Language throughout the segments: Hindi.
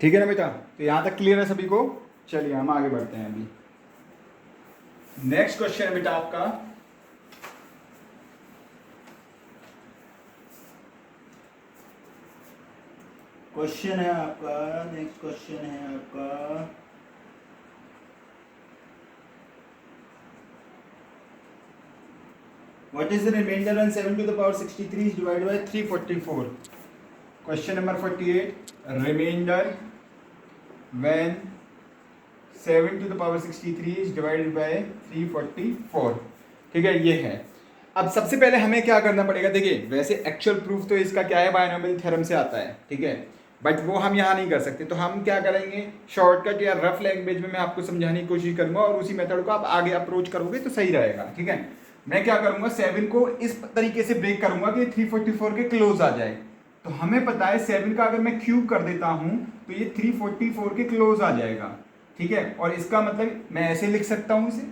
ठीक है ना बेटा? तो यहाँ तक क्लियर है सभी को? चलिए हम आगे बढ़ते हैं अभी। नेक्स्ट क्वेश्चन है बेटा आपका, क्वेश्चन है आपका, नेक्स्ट क्वेश्चन है आपका, what is the reminder when 7 to the power 63 is divided by 344? Question number 48, reminder when 7 to the power 63 is divided by 344। ठीक है, ये है। अब सबसे पहले हमें क्या करना पड़ेगा, देखिए वैसे एक्चुअल प्रूफ तो इसका क्या है, बायनोमियल थ्योरम से आता है, ठीक है, बट वो हम यहाँ नहीं कर सकते। तो हम क्या करेंगे, शॉर्टकट या रफ लैंग्वेज में मैं आपको समझाने की कोशिश करूंगा और उसी मेथड को आप आगे अप्रोच करोगे तो सही रहेगा। ठीक है, मैं क्या करूंगा, 7 को इस तरीके से ब्रेक करूंगा कि 344 के क्लोज आ जाए। तो हमें पता है 7 का अगर मैं क्यूब कर देता हूं तो ये 344 के क्लोज आ जाएगा। ठीक है, और इसका मतलब मैं ऐसे लिख सकता हूं इसे,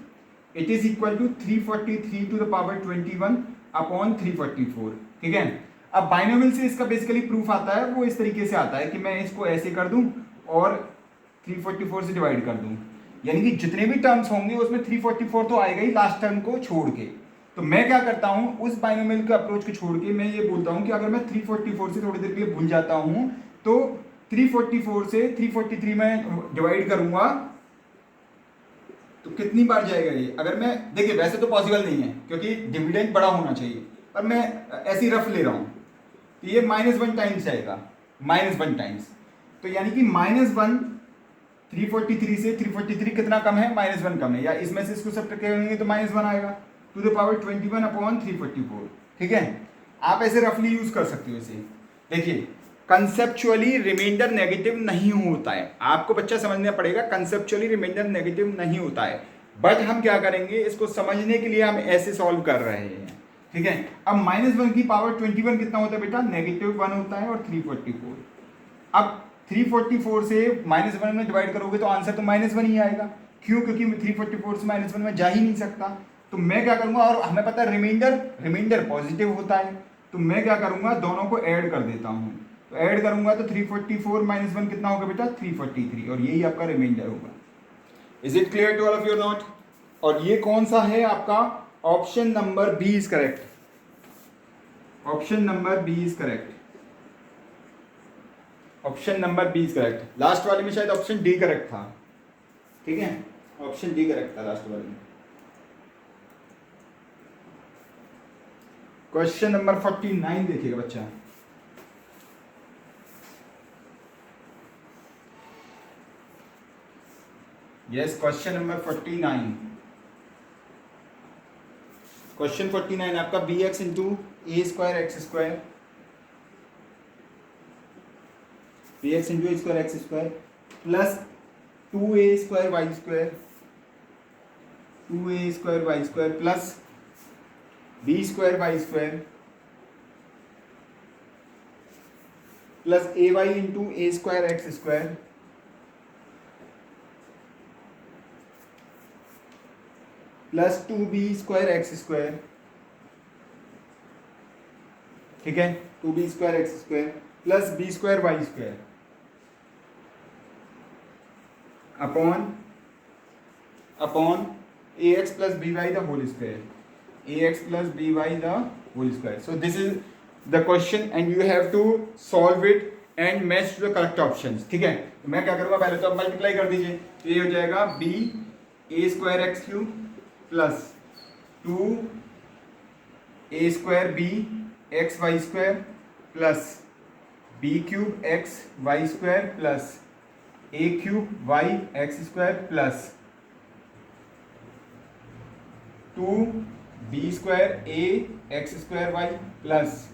it is equal to 343 to the power 21 upon 344। ठीक है, अब बाइनोमियल से इसका बेसिकली प्रूफ आता है, वो इस तरीके से आता है कि मैं इसको ऐसे कर दूं और 344 से डिवाइड कर दूं, यानी कि जितने भी टर्म्स होंगे उसमें 344 तो आएगा ही लास्ट टर्म को छोड़ के। तो मैं क्या करता हूं, उस बाइनोमियल के अप्रोच को छोड़ के मैं ये बोलता हूं कि अगर मैं 344 से थोड़ी देर के लिए भूल जाता हूं तो 344 से 343 में डिवाइड करूंगा तो कितनी बार जाएगा ये। अगर मैं, देखिए वैसे तो पॉसिबल नहीं है क्योंकि डिविडेंड बड़ा होना चाहिए, पर मैं ऐसी रफ ले रहा हूं, तो ये -1 टाइम्स जाएगा, -1 टाइम्स। तो यानी कि -1 343 से 343 कितना कम है, -1 कम है, या इसमें से इसको सब करेंगे तो -1 आएगा टू द पावर 21 अपॉन 344। ठीक है, आप ऐसे रफली यूज कर सकते हो इसे। देखिए कंसेप्चुअली रिमाइंडर नेगेटिव नहीं होता है, आपको बच्चा समझना पड़ेगा, कंसेप्चुअली रिमाइंडर नेगेटिव नहीं होता है, बट हम क्या करेंगे, इसको समझने के लिए हम ऐसे सॉल्व कर रहे हैं। ठीक है, अब -1 की पावर 21 कितना होता है बेटा, -1 होता है, और 344। अब 344 से -1 में डिवाइड करोगे तो आंसर तो -1 ही आएगा। क्यों, क्योंकि 344 से -1 में जा ही नहीं सकता। तो मैं क्या करूंगा, और हमें पता है रिमाइंडर पॉजिटिव होता है, तो मैं क्या करूंगा, दोनों को ऐड कर देता हूं। तो ऐड करूंगा तो 344 -1 कितना होगा बेटा, 343, और यही आपका रिमाइंडर होगा। Is it clear to all of your not? और ये कौन सा है आपका, option number B is correct, option number B is correct, option number B is correct. Last वाले में शायद ऑप्शन डी करेक्ट था। ठीक है, ऑप्शन डी करेक्ट था लास्ट वाले में। क्वेश्चन नंबर 49 देखिएगा बच्चा। यस, क्वेश्चन नंबर 49, क्वेश्चन 49 आपका B X into A square X square, B X into A square X square plus 2a square Y square, 2a square Y square plus B square Y square plus A Y into A square X square plus 2b square X square. ठीक है, 2b square X square plus B square Y square upon A X plus B Y the whole square, A X plus B Y the whole square. So this is the question and you have to solve it and match to the correct options. ठीक है, तो मैं क्या करूंगा, पहले तो आप मल्टीप्लाई कर दीजिए, तो ये हो जाएगा B A square X cube plus 2 A square B X Y square plus B cube X Y square plus A cube Y X square plus 2 B square A X square Y plus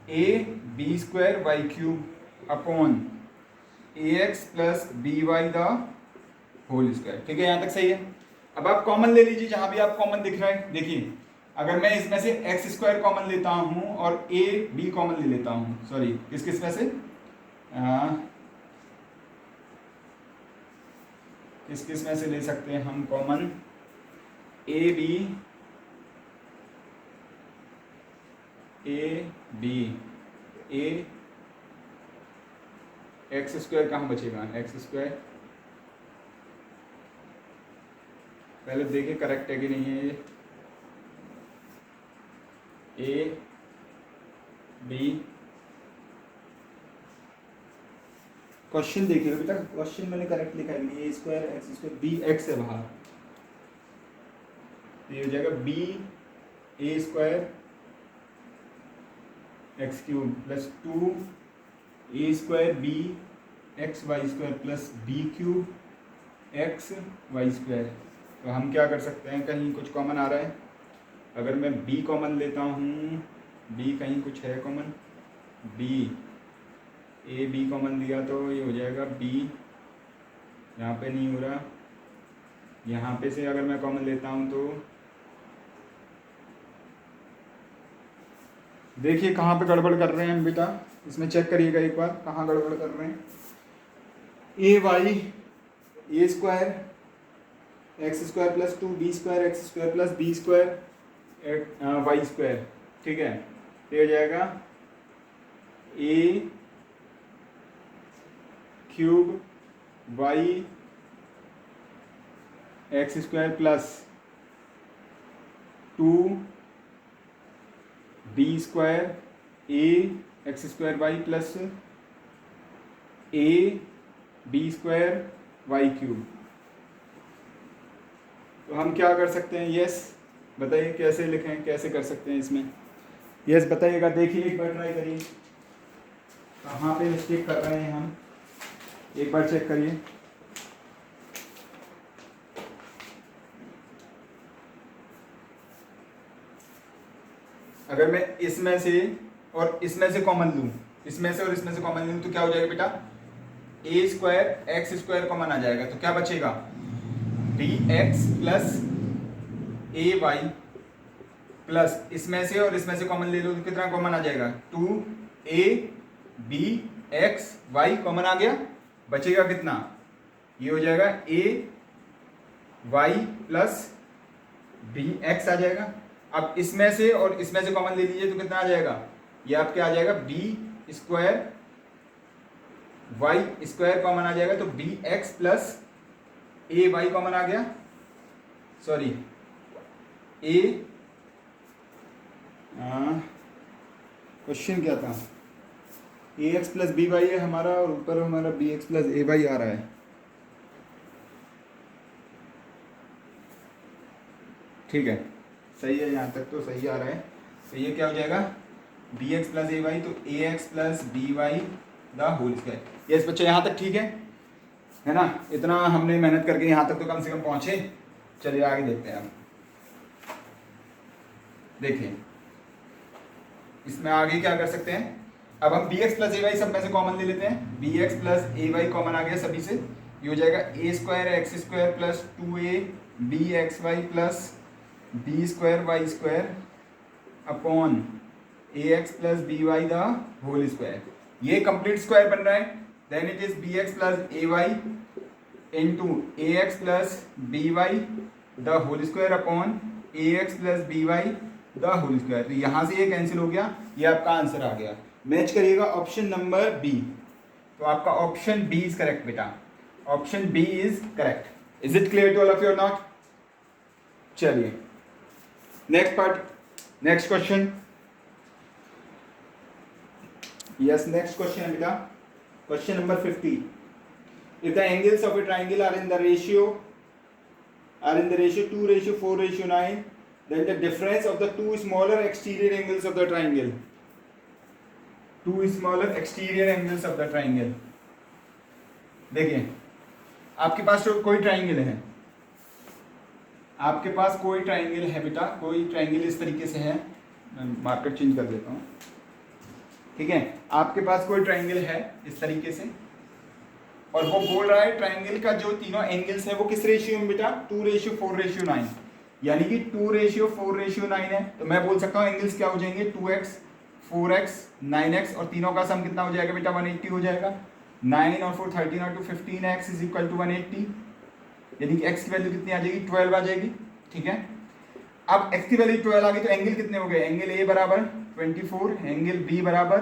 A B square Y cube upon A X plus B Y the whole square. ठीक है, यहाँ तक सही है। अब आप कॉमन ले लीजिए जहां भी आप कॉमन दिख रहा है। देखिए अगर मैं इसमें से एक्स स्क्वायर कॉमन लेता हूं और ए बी कॉमन ले लेता हूं, सॉरी किस में से किस में से ले सकते हैं हम common, A B A X square कहाँ बचेगा, एक्स स्क्वायर, पहले देखिए करेक्ट है कि नहीं है ये, ए बी, क्वेश्चन देखिए बेटा, क्वेश्चन मैंने करेक्ट लिखा है, A square X square, B X है बाहर, तो ये हो जाएगा B A square X cube plus 2 A square B X Y square plus B cube X Y square. तो हम क्या कर सकते हैं, कहीं कुछ कॉमन आ रहा है, अगर मैं b कॉमन लेता हूँ, b कहीं कुछ है common, b A B common लिया तो ये हो जाएगा b, यहाँ पे नहीं हो रहा, यहाँ पे से अगर मैं कॉमन लेता हूँ तो देखिए कहाँ पे गड़बड़ कर रहे हैं हम बेटा, इसमें चेक करिएगा एक बार कहाँ गड़बड़ कर रहे हैं। A Y A square X square plus 2 B square X square plus B square Y square, ठीक है, तो हो जाएगा A cube Y X square plus 2 B square A X square Y plus A B square Y cube. तो हम क्या कर सकते हैं, यस बताइए कैसे लिखें, कैसे कर सकते हैं इसमें, यस बताइएगा। देखिए एक बार ट्राई करिए कहाँ पे मिस्टेक कर रहे हैं हम, एक बार चेक करिए। अगर मैं इसमें से और इसमें से कॉमन लूँ, इसमें से और इसमें से कॉमन लूँ तो क्या हो जाएगा बेटा, ए स्क्वायर एक्स स्क्वायर कॉमन आ जाएगा, तो क्या बचेगा D x plus A Y plus इसमें से और इसमें से कॉमन ले लो तो कितना कॉमन आ जाएगा, 2 A B X Y common आ गया, बचेगा कितना, ये हो जाएगा A Y plus B X आ जाएगा। अब इसमें से और इसमें से कॉमन ले लीजिए तो कितना आ जाएगा, ये आपके आ जाएगा B square Y square common आ जाएगा, तो B X plus A Y common आ गया, सॉरी ए क्वेश्चन क्या था, A X plus B Y है हमारा और ऊपर हमारा B X plus A Y आ रहा है, ठीक है सही है, यहाँ तक तो सही आ रहा है। तो ये क्या हो जाएगा B X plus A Y, तो A X plus B Y the whole square. Yes बच्चे यहाँ तक ठीक है ना, इतना हमने मेहनत करके यहाँ तक तो कम से कम पहुँचे। चलिए आगे देखते हैं हम, देखिए इसमें आगे क्या कर सकते हैं, अब हम B X plus A Y सब में से कॉमन ले लेते हैं, B X plus A Y common आ गया सभी से, ये हो जाएगा A square X square plus 2a B X Y plus B square Y square upon A X plus B Y the whole square. ये कंप्लीट स्क्वायर बन रहा है, then it is B X plus A Y into A X plus B Y the whole square upon A X plus B Y the whole square. तो यहाँ से ये कैंसिल हो गया, ये आपका आंसर आ गया। मैच करिएगा ऑप्शन नंबर बी, तो आपका ऑप्शन बी इज करेक्ट बेटा, option B is correct. Is it clear to all of you और नॉट? चलिए next part, next question, yes next question है बेटा question number 50। If the angles of a triangle are in the ratio 2:4:9, then the difference of the two smaller exterior angles of the triangle, two smaller exterior angles of the triangle। देखिए आपके पास जो कोई ट्राइंगल है, आपके पास कोई ट्राइंगल है बेटा, कोई ट्राइंगल इस तरीके से है, मैं मार्कर चेंज कर देता हूँ, ठीक है, आपके पास कोई ट्राइंगल है इस तरीके से और वो बोल रहा है ट्राइंगल का जो तीनों एंगल्स है वो किस रेशियो में बेटा, 2:4:9, यानी कि 2:4:9 है। तो मैं बोल सकता हूँ एंगल्स क्या हो जाएंगे, 2x 4x 9x और तीनों का सम कितना हो जाएगा बेटा, 180 हो जाएगा। 9 और 4 13 और 2 15x इज इक्वल टू 180, यानी कि x की वैल्यू कितनी आ जाएगी, 12 आ जाएगी, ठीक है। अब x की वैल्यू 12 आ गई तो एंगल कितने हो गए, एंगल A बराबर 24, एंगल B बराबर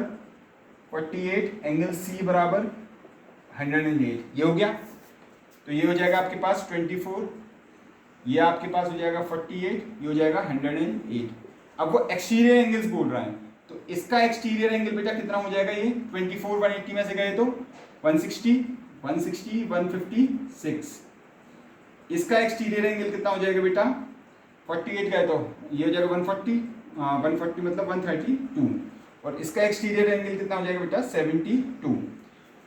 48, एंगल C बराबर 108, ये हो गया। तो ये हो जाएगा आपके पास 24, ये आपके पास हो जाएगा 48, ये हो जाएगा 108। अब वो एक्सटीरियर एंगल्स बोल रहा है, तो इसका एक्सटीरियर एंगल बेटा कितना हो जाएगा, ये 24 180 में से गए तो 160 160 156। इसका एक्सटीरियर एंगल कितना हो जाएगा बेटा, 48 गए तो ये हो जाएगा 140, 140 मतलब 132, और इसका एक्सटीरियर एंगल कितना हो जाएगा बेटा 72।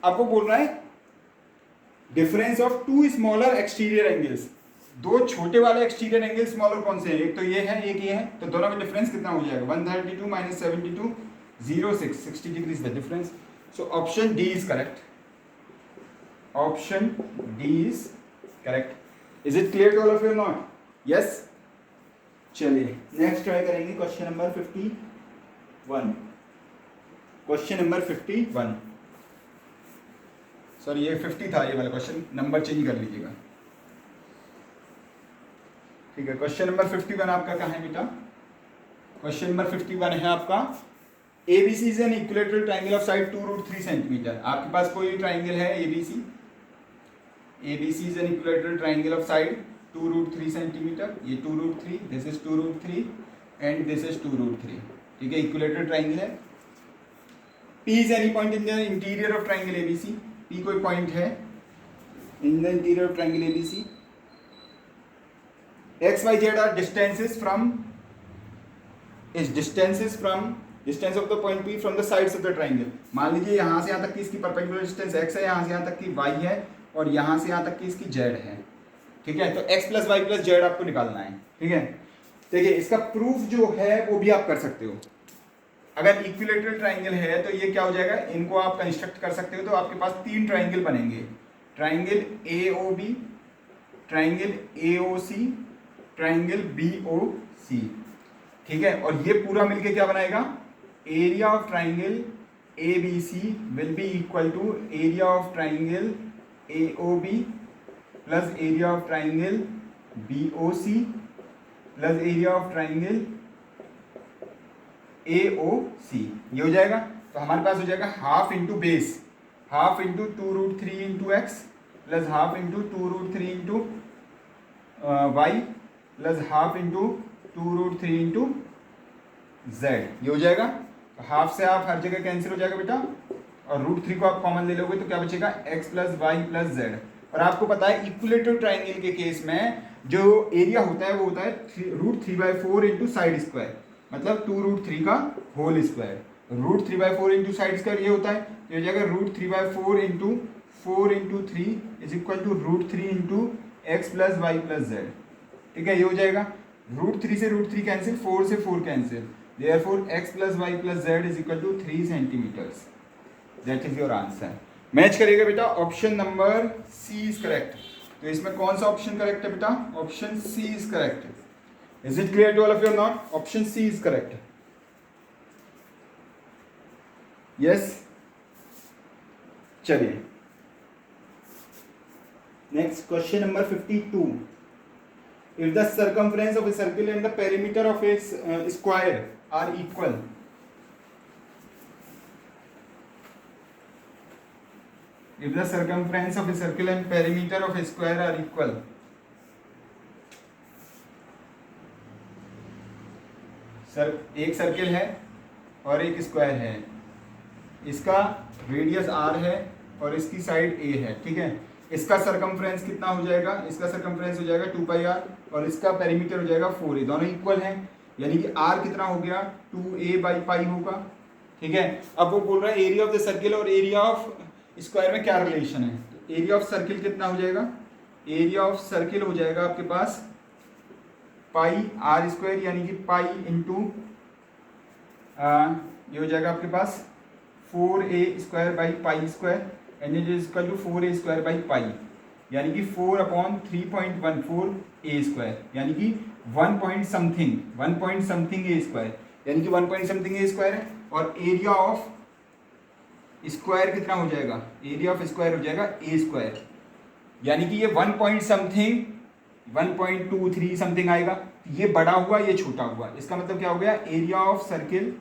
अब वो बोल रहा है difference of two smaller exterior angles, दो छोटे वाले एक्सटीरियर एंगल स्मॉलर कौन से हैं, एक तो ये है एक ये है, तो दोनों में डिफरेंस कितना हो जाएगा 132 minus 72 06, 60 degree is the difference. So option D is correct, option D is correct. Is it clear to all of you not? Yes. चलिए नेक्स्ट ट्राई करेंगे question number 51। Question number 51, sorry ये 50 था, ये वाला क्वेश्चन नंबर चेंज कर लीजिएगा, ठीक है। क्वेश्चन नंबर 51 आपका कहाँ है बेटा, क्वेश्चन नंबर 51 है आपका ABC is an equilateral triangle of side 2√3 centimetre. आपके पास कोई ट्रायंगल है ABC, ABC is an equilateral triangle of side 2√3 centimetre, ये 2√3, this is 2√3 and this is 2√3, ठीक है, इक्विलेटरल ट्रायंगल है। P is any point in the interior of triangle ABC, P कोई पॉइंट है in the interior of triangle ABC। X, Y, Z are distances from distance of the point P from the sides of the triangle। मान लीजिए यहाँ से यहाँ तक की इसकी परपेंडिकुलर डिस्टेंस x है, यहाँ से यहाँ तक की y है, और यहाँ से यहाँ तक की इसकी z है, ठीक है। तो x plus Y plus Z आपको निकालना है, ठीक है। देखिए इसका प्रूफ जो है वो भी आप कर सकते हो। अगर इक्विलेटरल ट्राइंगल है तो ये क्या हो जाएगा, इनको आप कंस्ट्रक्ट कर सकते हो, तो आपके पास तीन ट्राइंगल बनेंगे, triangle AOB, triangle AOC, triangle BOC, ठीक है। और ये पूरा मिलके क्या बनाएगा, area of triangle ABC will be equal to area of triangle AOB plus area of triangle BOC plus area of triangle AOC, ये हो जाएगा। तो हमारे पास हो जाएगा half into base, half into 2√3 into X plus half into 2√3 into Y plus half into 2√3 into Z, ये हो जाएगा। तो हाफ से हाफ हर जगह कैंसिल हो जाएगा बेटा, और √3 को आप कॉमन ले लोगे तो क्या बचेगा, x plus Y plus Z. और आपको पता है इक्विलेटरल ट्राइंगल के केस में जो एरिया होता है वो होता है √3/4 इंटू साइड स्क्वायर, मतलब 2√3 का whole square. √3/4 into side square ये होता है, तो हो जाएगा √3/4 into 4 into 3 is equal to √3 into X plus Y plus Z, ठीक है, ये हो जाएगा। √3 से √3 कैंसिल, 4 से 4 cancel, therefore x plus y plus z is equal to 3 centimeters. That is your answer. Match करेगा बेटा, option number C is correct. तो इसमें कौन सा ऑप्शन करेक्ट है बेटा, option C is correct. Is it clear to all of you not? Option C is correct, yes. चलिए next question number 52। If the circumference of a circle and the perimeter of a square are equal, if the circumference of a circle and perimeter of a square are equal, sir एक सर्किल है और एक स्क्वायर है, इसका रेडियस r है और इसकी साइड a है, ठीक है। इसका सरकमफ्रेंस कितना हो जाएगा, इसका सरकमफ्रेंस हो जाएगा 2πr और इसका पेरीमीटर हो जाएगा 4a, दोनों इक्वल हैं, यानी कि r कितना हो गया 2a/π होगा, ठीक है। अब वो बोल रहा है एरिया ऑफ द सर्किल और एरिया ऑफ स्क्वायर में क्या रिलेशन है। तो एरिया ऑफ सर्किल कितना हो जाएगा, एरिया ऑफ सर्किल हो जाएगा आपके पास πr², यानी कि पाई इंटू ये हो जाएगा आपके पास 4a²/π² and it is equal to 4a²/π, यानी कि 4/3.14 a², यानी कि 1 पॉइंट समथिंग a², यानी कि 1 पॉइंट समथिंग a² है। और एरिया ऑफ स्क्वायर कितना हो जाएगा, एरिया ऑफ स्क्वायर हो जाएगा a², यानी कि ये 1 पॉइंट समथिंग 1.23 समथिंग आएगा। ये बड़ा हुआ ये छोटा हुआ, इसका मतलब क्या हो गया, area of circle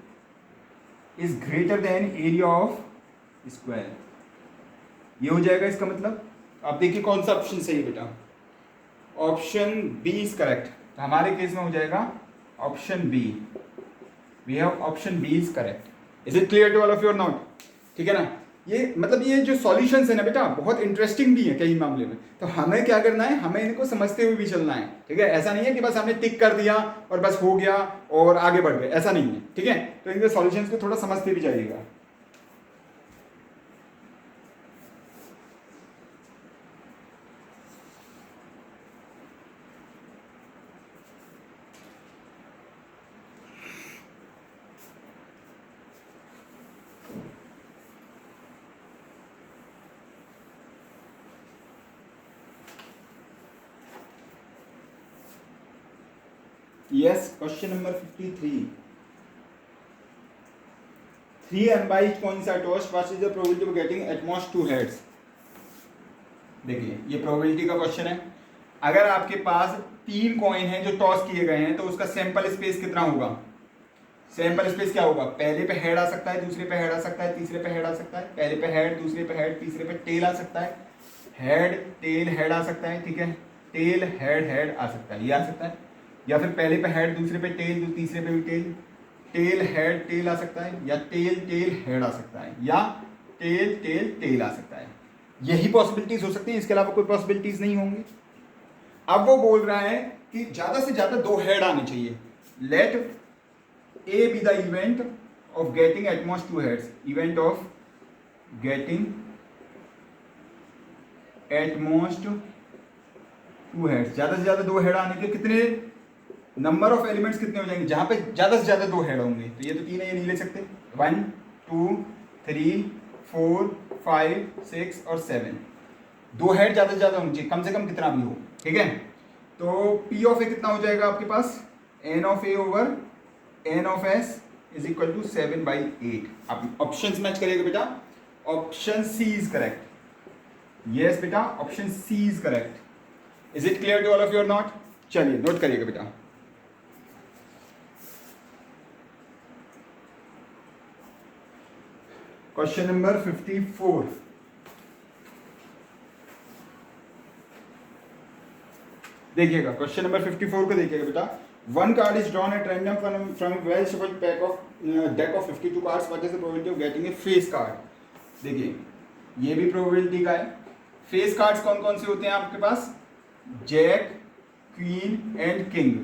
is greater than area of square, ये हो जाएगा इसका मतलब। आप देखिए कौन सा ऑप्शन सही है बेटा, ऑप्शन बी इज करेक्ट। तो हमारे केस में हो जाएगा option B, we have option B is correct. Is it clear to all of you और नॉट? ठीक है ना। ये मतलब ये जो सॉल्यूशंस है ना बेटा बहुत इंटरेस्टिंग भी है कई मामले में। तो हमें क्या करना है, हमें इनको समझते हुए भी चलना है। ठीक है, ऐसा नहीं है कि बस हमने टिक कर दिया और बस हो गया और आगे बढ़ गए, ऐसा नहीं है। ठीक है, तो इनके सॉल्यूशंस को थोड़ा समझते भी जाइएगा। Yes, question number 53. 3 unbiased coins are tossed. What is the probability of getting at most 2 heads? देखिए ये प्रोबेबिलिटी का क्वेश्चन है। अगर आपके पास 3 कॉइन हैं जो टॉस किए गए हैं तो उसका सैंपल स्पेस कितना होगा? सैंपल स्पेस क्या होगा? पहले पे हेड आ सकता है, दूसरे पे हेड आ सकता है, तीसरे पे हेड आ सकता है। पहले पे हेड, दूसरे पे हेड, तीसरे पे टेल आ सकता है। हेड टेल हेड आ सकता है। ठीक है, टेल हेड हेड आ सकता है, ये आ सकता है। या फिर पहले पे हेड, दूसरे पे टेल, तीसरे पे भी टेल, टेल हेड टेल आ सकता है, या टेल टेल हेड आ सकता है, या टेल टेल टेल आ सकता है। यही पॉसिबिलिटीज हो सकती हैं, इसके अलावा कोई पॉसिबिलिटीज नहीं होंगी। अब वो बोल रहा है कि ज्यादा से ज्यादा 2 हेड आने चाहिए। Let A be the event of getting at most 2 heads. Event of getting at most 2 heads, ज्यादा से ज्यादा 2 हेड आने के कितने नंबर ऑफ एलिमेंट्स कितने हो जाएंगे? जहां पे ज्यादा से ज्यादा 2 हेड होंगे तो ये तो 3 है, ये नहीं ले सकते। 1 2 3 4 5 6 और 7, 2 हेड ज्यादा से ज्यादा होने चाहिए, कम से कम कितना भी हो। ठीक है, तो पी ऑफ ए कितना हो जाएगा आपके पास? N of A over N of S is equal to 7/8। आप ऑप्शन मैच करिएगा बेटा। Option C is correct. Yes बेटा, option C is correct. Is it clear to all of you और नॉट? चलिए नोट करिएगा बेटा। Question number 54। देखिएगा क्वेश्चन नंबर 54 को देखिएगा बेटा। 1 card is drawn at random from a well shuffled pack of deck of 52 cards. What is the probability of getting a face card? देखिए ये भी प्रोबेबिलिटी का है। फेस कार्ड्स कौन कौन से होते हैं आपके पास? Jack, queen and king.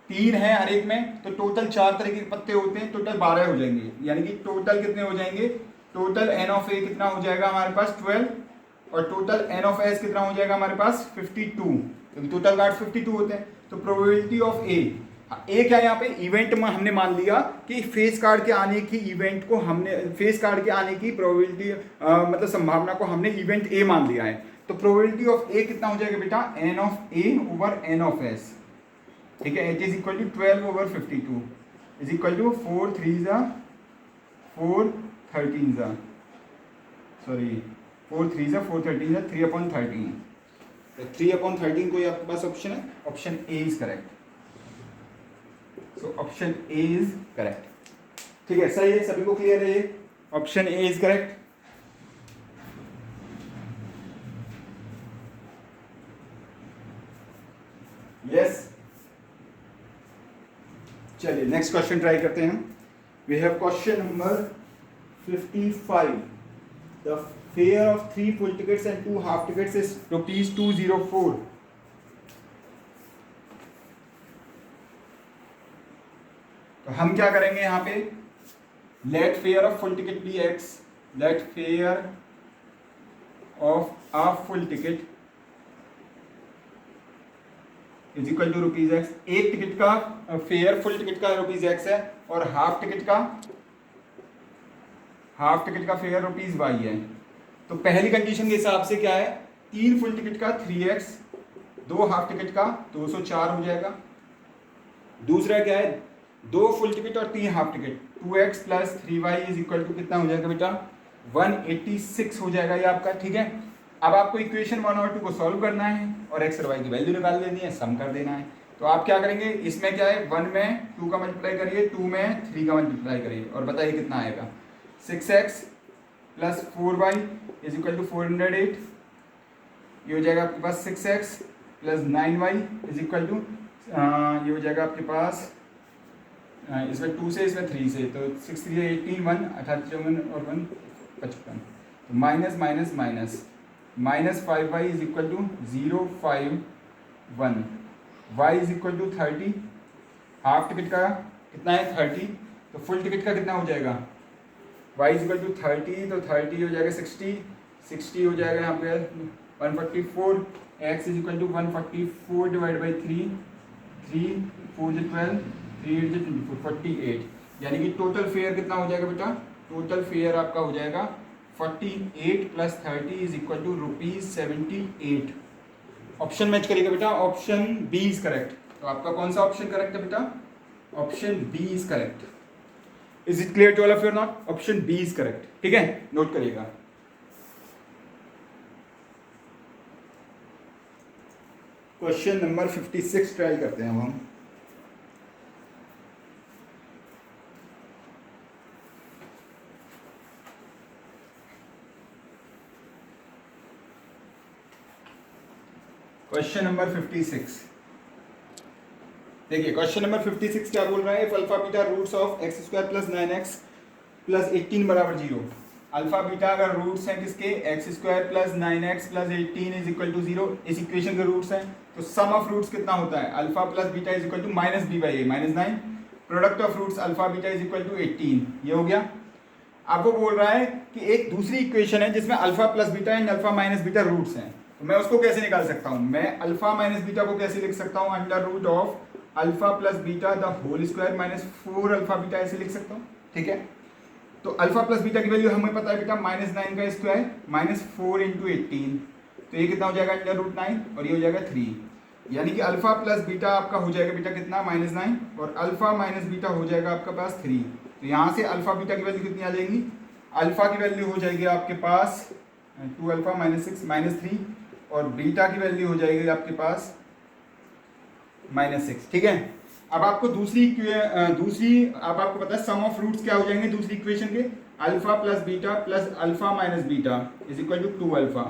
3 है हर एक में, तो टोटल 4 तरह के पत्ते होते हैं, टोटल 12 हो जाएंगे। यानी कि टोटल कितने हो जाएंगे? टोटल एन ऑफ ए कितना हो जाएगा हमारे पास? 12, और टोटल एन ऑफ एस कितना हो जाएगा हमारे पास? 52, क्योंकि टोटल कार्ड 52 होते हैं। तो प्रोबेबिलिटी ऑफ ए क्या है यहाँ पे? इवेंट में हमने मान लिया कि फेस कार्ड के आने की इवेंट को हमने फेस कार्ड के आने की प्रोबेबिलिटी मतलब संभावना को हमने इवेंट ए मान लिया है। तो प्रोबेबिलिटी ऑफ ए कितना हो जाएगा बेटा? N of A over N of S. ठीक है, it is equal to 12 over 52 is equal to 4 3 4 13 sorry 4 3 4 13 3/13। तो 3/13 कोई आपके पास ऑप्शन है? Option A is correct. So option A is correct. ठीक है, सही है, सभी को क्लियर है ये? Option A is correct. Yes, चलिए नेक्स्ट क्वेश्चन ट्राई करते हैं। We have question number 55। The fare of 3 full tickets and 2 half tickets is ₹204। तो हम क्या करेंगे यहाँ पे? Let fare of full ticket be X. Let fare of a full ticket is equal to ₹x। एक टिकट का फेयर फुल टिकट का ₹x है, और हाफ टिकट का फेयर ₹y है। तो पहली कंडीशन के हिसाब से क्या है? 3 फुल टिकट का 3x, 2 हाफ टिकट का 204 हो जाएगा। दूसरा क्या है? 2 फुल टिकट और 3 half ticket, 2x plus 3y is equal to कितना हो जाएगा बेटा? 186 हो जाएगा ये आपका। ठीक है, अब आपको इक्वेशन 1 और 2 को सॉल्व करना है और x और y की वैल्यू निकाल लेनी है, सम कर देना है। तो आप क्या करेंगे? इसमें क्या है? 1 में 2 का मल्टीप्लाई करिए, 2 में 3 का मल्टीप्लाई करिए, और बताइए कितना आएगा? 6x plus 4y is equal to 408, ये हो जाएगा आपके पास 6x plus 9y is equal to ये हो जाएगा आपके पास इसमें 2 से इसमें 3 से, तो 6 3 18 1 18 और 1 55, तो minus minus minus minus 5y is equal to 0 5 1, y is equal to 30, half ticket का कितना है 30, तो फुल टिकट का कितना हो जाएगा y इज इक्वल टू 30, तो 30 हो जाएगा 60, 60 हो जाएगा यहाँ पे 144, x is equal to 144 divide by 3, 3 4 12, 3 8 24, 48, यानी कि टोटल फेयर कितना हो जाएगा बेटा, टोटल फेयर आपका हो जाएगा 48 plus 30 is equal to ₹78। Option match करेगा बेटा, ऑप्शन बी इज करेक्ट। तो आपका कौन सा ऑप्शन करेक्ट है बेटा, option B is correct. Is it clear to all of you not, option B is correct, ठीक है, नोट करिएगा। क्वेश्चन नंबर 56 ट्राई करते हैं हम। क्वेश्चन नंबर 56, देखिए क्वेश्चन नंबर 56 क्या बोल रहा है, alpha beta roots of X square plus 9x plus 18 बराबर 0। अल्फा बीटा अगर रूट्स हैं किसके, X square plus 9x plus 18 is equal to 0, इस इक्वेशन के रूट्स हैं, तो सम ऑफ रूट्स कितना होता है, alpha plus beta is equal to minus B by A minus 9, product of roots alpha beta is equal to 18, ये हो गया। आपको बोल रहा है कि एक दूसरी इक्वेशन है जिसमें alpha plus beta and alpha minus beta roots हैं, तो मैं उसको कैसे निकाल सकता हूं, मैं अल्फा माइनस बीटा को कैसे लिख सकता हूं, under root of alpha plus beta the whole square minus 4 alpha beta ऐसे लिख सकता हूं, ठीक है। तो अल्फा प्लस बीटा की वैल्यू हमें पता है बेटा -9 का स्क्वायर माइनस 4 इंटू 18, तो ये कितना हो जाएगा अंडर रूट 9 और ये हो जाएगा 3, यानी कि अल्फा प्लस बीटा आपका हो जाएगा बेटा कितना -9 और अल्फा माइनस बीटा हो जाएगा आपका पास 3, तो यहाँ से अल्फा बीटा की वैल्यू कितनी आ जाएगी, अल्फा की वैल्यू हो जाएगी आपके पास 2 अल्फा -6 -3 और बीटा की वैल्यू हो जाएगी आपके पास -6, ठीक है। अब आपको दूसरी अब आपको पता है सम ऑफ रूट्स क्या हो जाएंगे दूसरी इक्वेशन के, alpha plus beta plus alpha minus beta is equal to 2 alpha,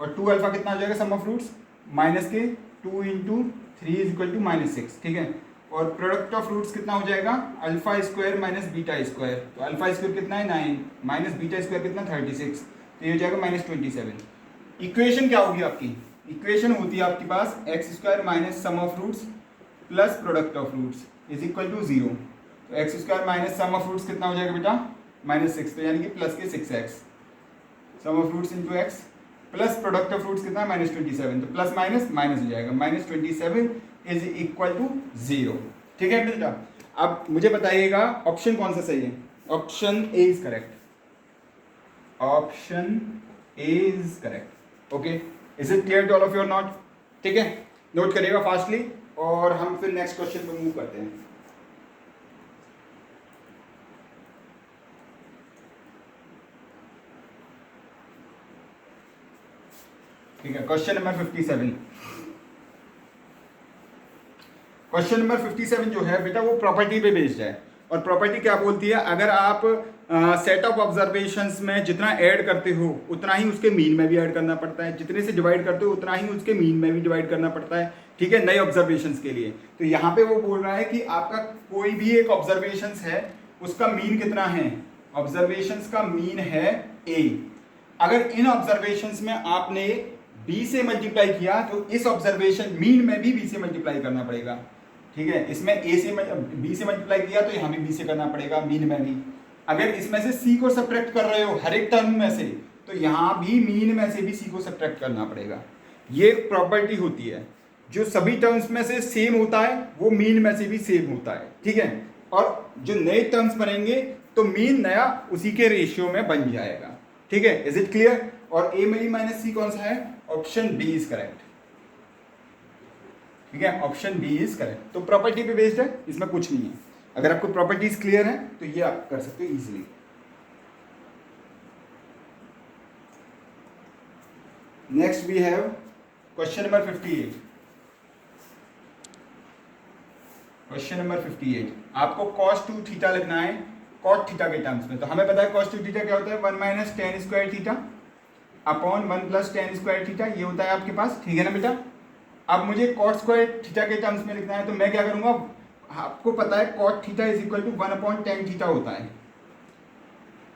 और 2 अल्फा कितना हो जाएगा सम ऑफ रूट्स माइनस के 2 इंटू 3 इज इक्वल टू -6, ठीक है। और प्रोडक्ट ऑफ रूट्स कितना हो जाएगा, alpha square minus beta square, तो अल्फा स्क्वायर कितना है 9 माइनस बीटा स्क्वायर कितना 36, तो ये हो जाएगा -27। इक्वेशन क्या होगी आपकी, इक्वेशन होती है आपके पास X square minus sum of roots plus product of roots is equal to 0, तो X square minus sum of roots कितना हो जाएगा बेटा -6, तो यानी कि प्लस के 6x, sum of roots into X plus product of roots कितना -27, तो प्लस माइनस माइनस हो जाएगा, -27 इज इक्वल टू 0, ठीक है बेटा। अब मुझे बताइएगा ऑप्शन कौन सा सही है, option A is correct, option A is correct, okay. Is it clear to all of you और नॉट, ठीक है, नोट करिएगा फास्टली और हम फिर नेक्स्ट क्वेश्चन पे मूव करते हैं। ठीक है, क्वेश्चन नंबर 57, क्वेश्चन नंबर 57 जो है बेटा वो प्रॉपर्टी पे बेस्ड है, और प्रॉपर्टी क्या बोलती है, अगर आप सेट ऑफ ऑब्जर्वेशंस में जितना ऐड करते हो उतना ही उसके मीन में भी ऐड करना पड़ता है, जितने से डिवाइड करते हो उतना ही उसके मीन में भी डिवाइड करना पड़ता है, ठीक है, नए ऑब्जर्वेशंस के लिए। तो यहाँ पे वो बोल रहा है कि आपका कोई भी एक ऑब्जर्वेशंस है उसका मीन कितना है, ऑब्जर्वेशंस का मीन है a, अगर इन ऑब्जर्वेशंस में आपने b से मल्टीप्लाई किया तो इस ऑब्जर्वेशन मीन में भी b से मल्टीप्लाई करना पड़ेगा, ठीक है। इसमें a से b से मल्टीप्लाई किया तो यहाँ भी b से करना पड़ेगा मीन में भी। अगर इसमें से c को सब्ट्रैक्ट कर रहे हो हर एक टर्म में से तो यहाँ भी मीन में से भी c को सब्ट्रैक्ट करना पड़ेगा। ये एक प्रॉपर्टी होती है, जो सभी टर्म्स में से सेम होता है वो मीन में से भी सेम होता है, ठीक है। और जो नए टर्म्स बनेंगे तो मीन नया उसी के रेशियो में बन जाएगा, ठीक है। Is it clear. और a में माइनस सी कौन सा है, ऑप्शन बी इज करेक्ट, ठीक है, ऑप्शन बी इज करेक्ट। तो प्रॉपर्टी पे बेस्ड है, इसमें कुछ नहीं है। अगर आपको प्रॉपर्टीज क्लियर है तो ये आप कर सकते हो easily. Next we have question number 58, question number 58 आपको cos 2 थीटा लिखना है cot थीटा के टर्म्स में। तो हमें पता है cos 2 थीटा क्या होता है, 1 minus ten square theta, upon 1 plus ten square theta, ये होता है आपके पास, ठीक है ना बेटा। अब मुझे कॉट स्क्वायर थीटा के टर्म्स में लिखना है, तो मैं क्या करूंगा, आपको पता है cot theta is equal to 1 upon tan theta होता है,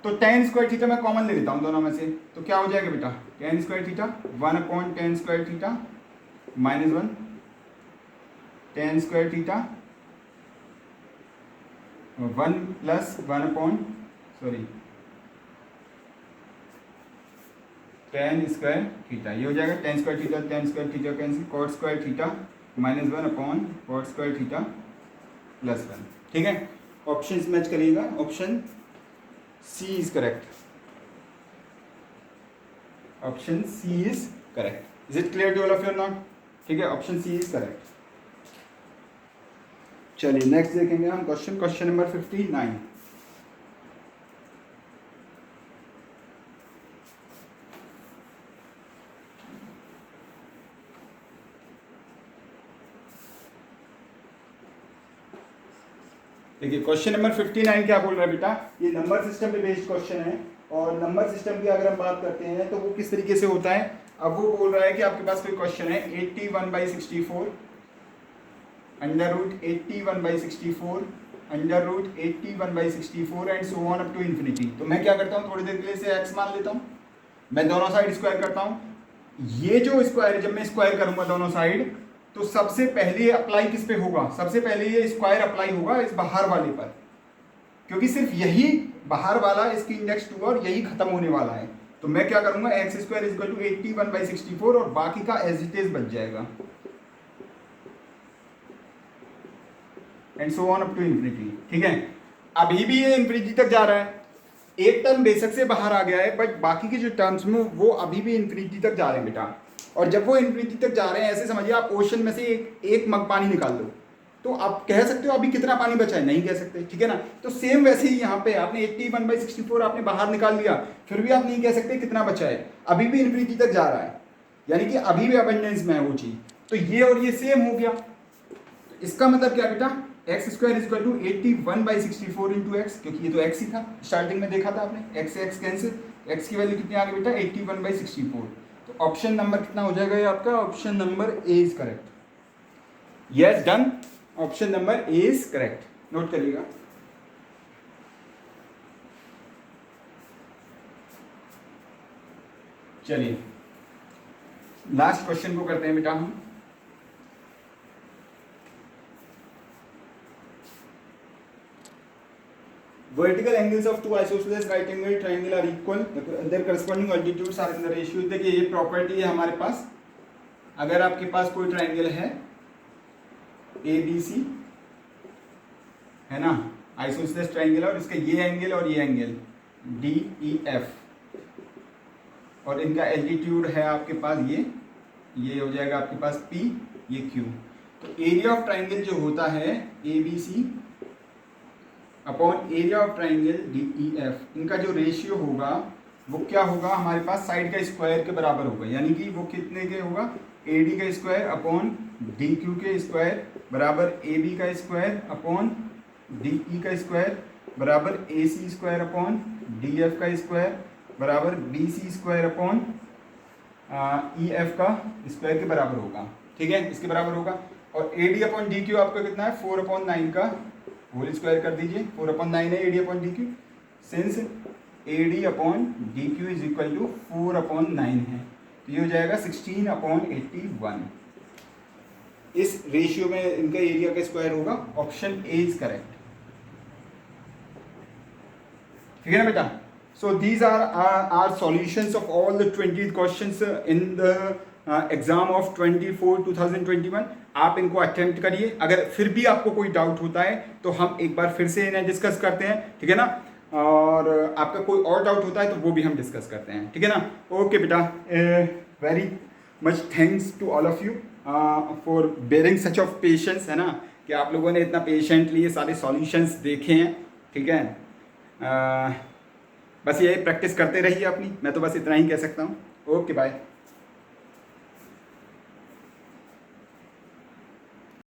तो टेन स्क्वायर थीटा मैं कॉमन ले लेता हूँ दोनों में से, तो क्या हो जाएगा बेटा, tan square theta 1 upon tan square theta minus 1 tan square theta 1 plus 1 upon tan square theta, ये हो जाएगा tan square theta cancel, cot square theta minus 1 upon cot square theta plus 1, ठीक है। ऑप्शन मैच करिएगा, option C is correct, option C is correct. Is it clear to all of you not, ठीक है, ऑप्शन सी इज करेक्ट। चलिए नेक्स्ट देखेंगे हम क्वेश्चन नंबर 59। देखिए क्वेश्चन नंबर 59 क्या बोल रहा है बेटा, ये नंबर सिस्टम पे बेस्ड क्वेश्चन है, और नंबर सिस्टम की अगर हम बात करते हैं तो वो किस तरीके से होता है। अब वो बोल रहा है कि आपके पास कोई क्वेश्चन है 81/64 under root 81/64 under root 81/64 and so on up to infinity. तो मैं क्या करता हूँ, थोड़ी देर के लिए इसे एक्स मान लेता हूँ, मैं दोनों साइड स्क्वायर करता हूँ। ये जो स्क्वायर, जब मैं स्क्वायर करूंगा दोनों साइड, तो सबसे पहले अप्लाई किस पे होगा, सबसे पहले ये स्क्वायर अप्लाई होगा इस बाहर वाले पर, क्योंकि सिर्फ यही बाहर वाला इसकी इंडेक्स 2 और यही खत्म होने वाला है। तो मैं क्या करूंगा, X square is equal to 81/64 और बाकी का एज इट इज बच जाएगा and so on up to infinity, ठीक है। अभी भी ये इन्फिनिटी तक जा रहा है, एक टर्म बेशक से बाहर आ गया है, बट बाकी के जो टर्म्स में वो अभी भी इन्फिनिटी तक जा रहे हैं बेटा। और जब वो इन्फिनिटी तक जा रहे हैं, ऐसे समझिए आप ओशन में से एक मग पानी निकाल दो, तो आप कह सकते हो अभी कितना पानी बचा है, नहीं कह सकते, ठीक है ना। तो सेम वैसे ही यहाँ पे आपने 81/64 आपने बाहर निकाल लिया, फिर भी आप नहीं कह सकते कितना बचा है, अभी भी इन्फिनिटी तक जा रहा है, यानी कि अभी भी अबंडेंस में है वो चीज। तो ये और ये सेम हो गया, तो इसका मतलब क्या बेटा, X square is equal to 81/64 into X, क्योंकि ये तो एक्स ही था, स्टार्टिंग में देखा था आपने, एक्स एक्स कैंसिल, एक्स की वैल्यू कितनी आ गई बेटा 81/64। तो ऑप्शन नंबर कितना हो जाएगा ये आपका, option number A is correct. Yes done, option number A is correct, note करिएगा। चलिए लास्ट क्वेश्चन को करते हैं बेटा हम। Vertical angles of two isosceles right angle triangle are equal. Their corresponding altitudes are in the ratio. देखिए ये प्रॉपर्टी है हमारे पास, अगर आपके पास कोई ट्राइंगल है ABC है ना, आइसोसेलेस ट्राइंगल, और इसका ये एंगल और ये एंगल DEF, और इनका एल्टीट्यूड है आपके पास ये हो जाएगा आपके पास P, ये Q। तो एरिया ऑफ ट्राइंगल जो होता है ABC upon area of triangle DEF, इनका जो रेशियो होगा वो क्या होगा, हमारे पास साइड का स्क्वायर के बराबर होगा, यानी कि वो कितने के होगा, AD का स्क्वायर अपॉन DQ के स्क्वायर बराबर AB का स्क्वायर अपॉन DE का स्क्वायर बराबर AC स्क्वायर अपॉन DF का स्क्वायर बराबर BC स्क्वायर अपॉन EF का स्क्वायर के बराबर होगा, ठीक है, इसके बराबर होगा। और AD अपॉन DQ आपका कितना है, 4/9 का होल स्क्वायर कर दीजिए, 4/9 है AD upon DQ, since AD upon DQ is equal to 4/9 है, तो ये हो जाएगा 16/81। इस रेशियो में इनका एरिया का स्क्वायर होगा, ऑप्शन ए इज करेक्ट, ठीक है ना बेटा। So these are solutions of all the 20 questions in the exam of 2021। आप इनको अटेम्प्ट करिए, अगर फिर भी आपको कोई डाउट होता है तो हम एक बार फिर से इन्हें डिस्कस करते हैं, ठीक है ना, और आपका कोई और डाउट होता है तो वो भी हम डिस्कस करते हैं, ठीक है ना। ओके बेटा, very much thanks to all of you for bearing such of patience, है ना, कि आप लोगों ने इतना पेशेंटली ये सारे सॉल्यूशंस देखे हैं, ठीक है। बस ये प्रैक्टिस करते रहिए अपनी, मैं तो बस इतना ही कह सकता हूँ। Okay bye.